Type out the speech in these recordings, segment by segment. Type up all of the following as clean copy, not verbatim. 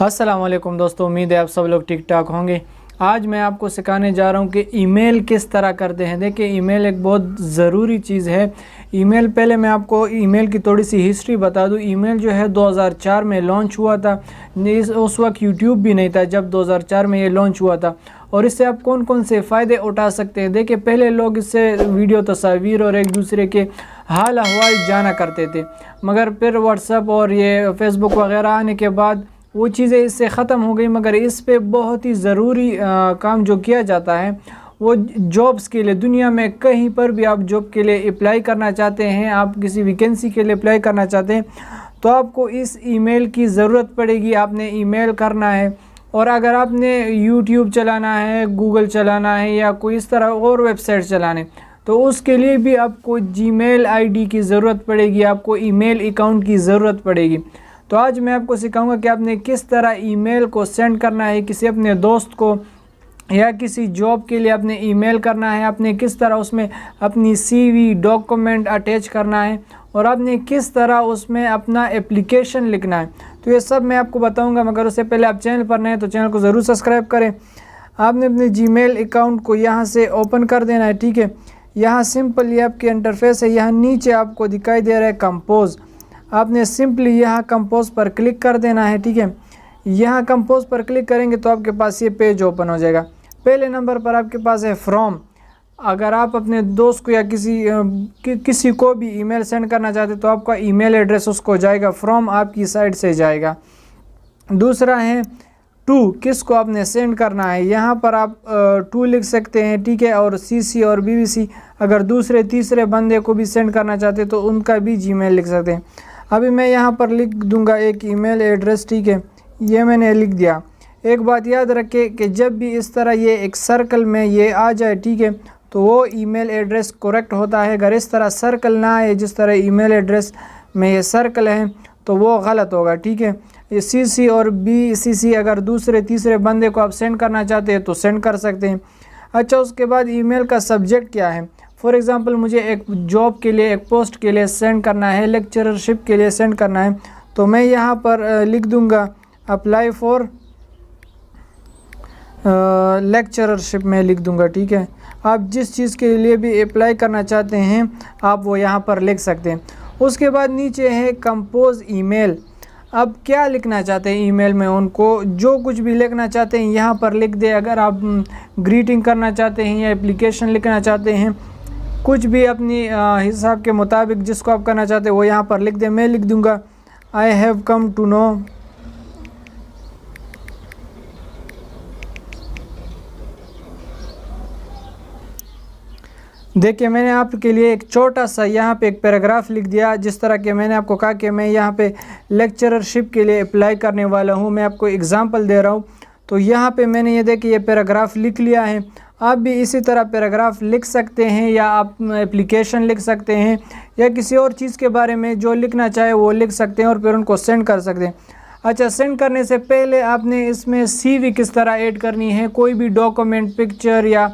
अस्सलाम वालेकुम दोस्तों, उम्मीद है आप सब लोग ठीक ठाक होंगे। आज मैं आपको सिखाने जा रहा हूं कि ईमेल किस तरह करते हैं। देखिए, ईमेल एक बहुत ज़रूरी चीज़ है। ईमेल, पहले मैं आपको ईमेल की थोड़ी सी हिस्ट्री बता दूं। ईमेल जो है 2004 में लॉन्च हुआ था। उस वक्त यूट्यूब भी नहीं था जब 2004 में ये लॉन्च हुआ था। और इससे आप कौन कौन से फ़ायदे उठा सकते हैं। देखिए, पहले लोग इससे वीडियो, तस्वीर और एक दूसरे के हाल अहवाल जाना करते थे, मगर फिर व्हाट्सएप और ये फेसबुक वगैरह आने के बाद वो चीज़ें इससे ख़त्म हो गई। मगर इस पे बहुत ही ज़रूरी काम जो किया जाता है वो जॉब्स के लिए, दुनिया में कहीं पर भी आप जॉब के लिए अप्लाई करना चाहते हैं, आप किसी वैकेंसी के लिए अप्लाई करना चाहते हैं, तो आपको इस ईमेल की ज़रूरत पड़ेगी। आपने ईमेल करना है। और अगर आपने यूट्यूब चलाना है, गूगल चलाना है या कोई इस तरह और वेबसाइट चलाने, तो उसके लिए भी आपको जीमेल आईडी की ज़रूरत पड़ेगी, आपको ईमेल अकाउंट की ज़रूरत पड़ेगी। तो आज मैं आपको सिखाऊंगा कि आपने किस तरह ईमेल को सेंड करना है किसी अपने दोस्त को, या किसी जॉब के लिए आपने ईमेल करना है। आपने किस तरह उसमें अपनी सीवी, डॉक्यूमेंट अटैच करना है, और आपने किस तरह उसमें अपना एप्लीकेशन लिखना है। तो ये सब मैं आपको बताऊंगा। मगर उससे पहले आप चैनल पर नए हैं तो चैनल को ज़रूर सब्सक्राइब करें। आपने अपने जीमेल अकाउंट को यहाँ से ओपन कर देना है, ठीक है। यहाँ सिंपल ये आपकी इंटरफेस है। यहाँ नीचे आपको दिखाई दे रहा है कंपोज। आपने सिंपली यहाँ कंपोज पर क्लिक कर देना है, ठीक है। यहाँ कंपोज पर क्लिक करेंगे तो आपके पास ये पेज ओपन हो जाएगा। पहले नंबर पर आपके पास है फ्रॉम। अगर आप अपने दोस्त को या किसी को भी ईमेल सेंड करना चाहते तो आपका ईमेल एड्रेस उसको जाएगा, फ्रॉम आपकी साइड से जाएगा। दूसरा है टू, किसको आपने सेंड करना है। यहाँ पर आप टू लिख सकते हैं, ठीक है। और सीसी और बीबीसी, अगर दूसरे तीसरे बंदे को भी सेंड करना चाहते तो उनका भी जीमेल लिख सकते हैं। अभी मैं यहाँ पर लिख दूंगा एक ईमेल एड्रेस, ठीक है। ये मैंने लिख दिया। एक बात याद रखें कि जब भी इस तरह ये एक सर्कल में ये आ जाए, ठीक है, तो वो ईमेल एड्रेस करेक्ट होता है। अगर इस तरह सर्कल ना आए, जिस तरह ईमेल एड्रेस में ये सर्कल है, तो वो गलत होगा, ठीक है। ये सीसी और बीसीसी, अगर दूसरे तीसरे बंदे को आप सेंड करना चाहते हैं तो सेंड कर सकते हैं। अच्छा, उसके बाद ईमेल का सब्जेक्ट क्या है। फॉर एग्ज़ाम्पल, मुझे एक जॉब के लिए, एक पोस्ट के लिए सेंड करना है, लेक्चरशिप के लिए सेंड करना है, तो मैं यहाँ पर लिख दूँगा अप्लाई फॉर लेक्चरशिप में लिख दूँगा, ठीक है। आप जिस चीज़ के लिए भी अप्लाई करना चाहते हैं आप वो यहाँ पर लिख सकते हैं। उसके बाद नीचे है कंपोज ईमेल। अब क्या लिखना चाहते हैं ईमेल में, उनको जो कुछ भी लिखना चाहते हैं यहाँ पर लिख दें। अगर आप ग्रीटिंग करना चाहते हैं या एप्लीकेशन लिखना चाहते हैं, कुछ भी अपनी हिसाब के मुताबिक जिसको आप करना चाहते हैं वो यहाँ पर लिख दें। मैं लिख दूँगा I have come to know देखिए, मैंने आपके लिए एक छोटा सा यहाँ पे एक पैराग्राफ लिख दिया। जिस तरह के मैंने आपको कहा कि मैं यहाँ पे लेक्चरशिप के लिए अप्लाई करने वाला हूँ, मैं आपको एग्जांपल दे रहा हूँ, तो यहाँ पे मैंने ये देखिए ये पैराग्राफ लिख लिया है। आप भी इसी तरह पैराग्राफ लिख सकते हैं, या आप एप्लीकेशन लिख सकते हैं, या किसी और चीज़ के बारे में जो लिखना चाहे वो लिख सकते हैं और फिर उनको सेंड कर सकते हैं। अच्छा, सेंड करने से पहले आपने इसमें CV किस तरह ऐड करनी है। कोई भी डॉक्यूमेंट, पिक्चर या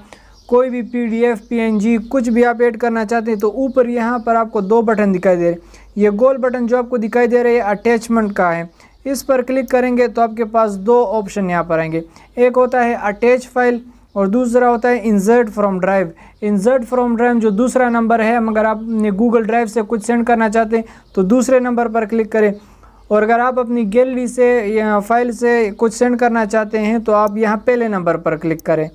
कोई भी PDF, PNG कुछ भी आप ऐड करना चाहते हैं तो ऊपर यहाँ पर आपको दो बटन दिखाई दे रहे हैं। ये गोल बटन जो आपको दिखाई दे रहे हैं अटैचमेंट का है। इस पर क्लिक करेंगे तो आपके पास दो ऑप्शन यहाँ पर आएंगे। एक होता है अटैच फाइल और दूसरा होता है insert from drive. Insert from drive जो दूसरा नंबर है, मगर आपने गूगल ड्राइव से कुछ सेंड करना चाहते हैं तो दूसरे नंबर पर क्लिक करें। और अगर आप अपनी गैलरी से या फाइल से कुछ सेंड करना चाहते हैं तो आप यहाँ पहले नंबर पर क्लिक करें।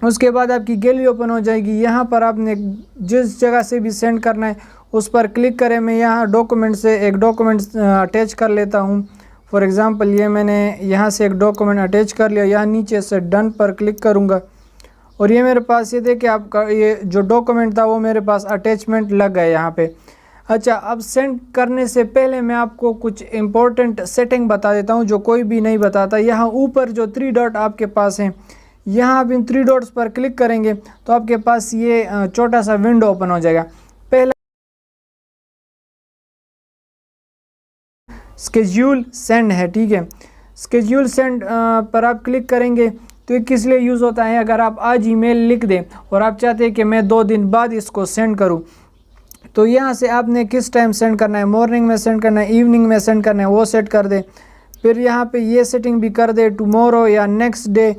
उसके बाद आपकी गैलरी ओपन हो जाएगी। यहाँ पर आपने जिस जगह से भी सेंड करना है उस पर क्लिक करें। मैं यहाँ डॉक्यूमेंट से एक डॉक्यूमेंट अटैच कर लेता हूँ। फॉर एग्ज़ाम्पल, ये मैंने यहाँ से एक डॉक्यूमेंट अटैच कर लिया। यहाँ नीचे से डन पर क्लिक करूँगा और ये मेरे पास, ये देखिए आपका ये जो डॉक्यूमेंट था वो मेरे पास अटैचमेंट लग गया यहाँ पे। अच्छा, अब सेंड करने से पहले मैं आपको कुछ इम्पोर्टेंट सेटिंग बता देता हूँ जो कोई भी नहीं बताता। यहाँ ऊपर जो 3 डॉट आपके पास हैं, यहाँ आप इन 3 डॉट्स पर क्लिक करेंगे तो आपके पास ये छोटा सा विंडो ओपन हो जाएगा। पहला स्केड्यूल सेंड है, ठीक है। स्केड्यूल सेंड पर आप क्लिक करेंगे तो ये किस लिए यूज़ होता है। अगर आप आज ईमेल लिख दें और आप चाहते हैं कि मैं 2 दिन बाद इसको सेंड करूं, तो यहाँ से आपने किस टाइम सेंड करना है, मॉर्निंग में सेंड करना है, इवनिंग में सेंड करना है, वो सेट कर दें। फिर यहाँ पे ये सेटिंग भी कर दे टुमारो या नेक्स्ट डे।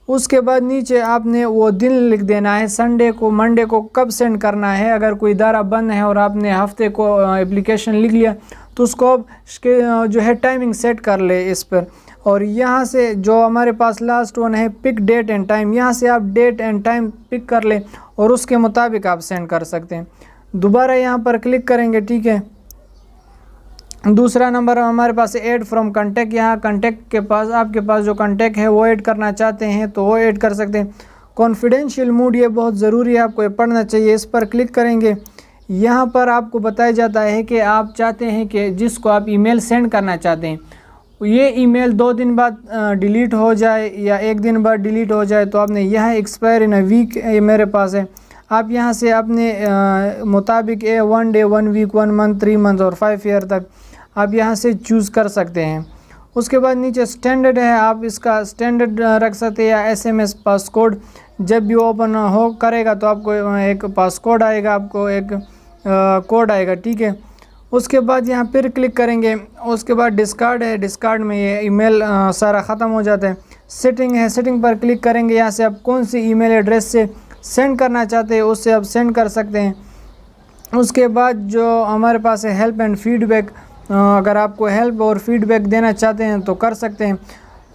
उसके बाद नीचे आपने वो दिन लिख देना है, संडे को मंडे को कब सेंड करना है। अगर कोई इदारा बंद है और आपने हफ्ते को एप्लीकेशन लिख लिया तो उसको अब जो है टाइमिंग सेट कर ले इस पर। और यहाँ से जो हमारे पास लास्ट वन है पिक डेट एंड टाइम, यहाँ से आप डेट एंड टाइम पिक कर ले और उसके मुताबिक आप सेंड कर सकते हैं। दोबारा यहाँ पर क्लिक करेंगे, ठीक है। दूसरा नंबर हमारे पास ऐड फ्रॉम कॉन्टैक्ट। यहाँ कॉन्टैक्ट के पास आपके पास जो कॉन्टैक्ट है वो ऐड करना चाहते हैं तो वो ऐड कर सकते हैं। कॉन्फिडेंशियल मोड, ये बहुत ज़रूरी है, आपको ये पढ़ना चाहिए। इस पर क्लिक करेंगे, यहाँ पर आपको बताया जाता है कि आप चाहते हैं कि जिसको आप ईमेल सेंड करना चाहते हैं ये ईमेल 2 दिन बाद डिलीट हो जाए या 1 दिन बाद डिलीट हो जाए, तो आपने यहाँ एक्सपायर इन अ वीक मेरे पास है। आप यहाँ से अपने मुताबिक 1 डे 1 वीक 1 मंथ 3 मंथ और 5 ईयर तक आप यहाँ से चूज़ कर सकते हैं। उसके बाद नीचे स्टैंडर्ड है, आप इसका स्टैंडर्ड रख सकते हैं या SMS पासकोड। जब भी ओपन हो करेगा तो आपको एक पासकोड आएगा, आपको एक कोड आएगा, ठीक है। उसके बाद यहाँ फिर क्लिक करेंगे, उसके बाद डिस्कार्ड है, डिस्कार्ड में ये ईमेल सारा ख़त्म हो जाता है। सेटिंग है, सेटिंग पर क्लिक करेंगे, यहाँ से आप कौन सी ईमेल एड्रेस से सेंड करना चाहते हैं उससे आप सेंड कर सकते हैं। उसके बाद जो हमारे पास है हेल्प एंड फीडबैक, अगर आपको हेल्प और फीडबैक देना चाहते हैं तो कर सकते हैं।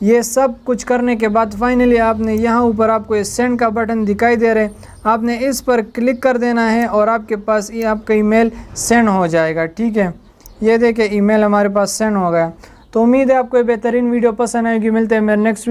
ये सब कुछ करने के बाद फाइनली आपने यहाँ ऊपर आपको ये सेंड का बटन दिखाई दे रहा है, आपने इस पर क्लिक कर देना है और आपके पास ये आपका ईमेल सेंड हो जाएगा, ठीक है। ये देखिए ईमेल हमारे पास सेंड हो गया। तो उम्मीद है आपको ये बेहतरीन वीडियो पसंद आएगी। मिलते हैं मेरे नेक्स्ट वीडियो।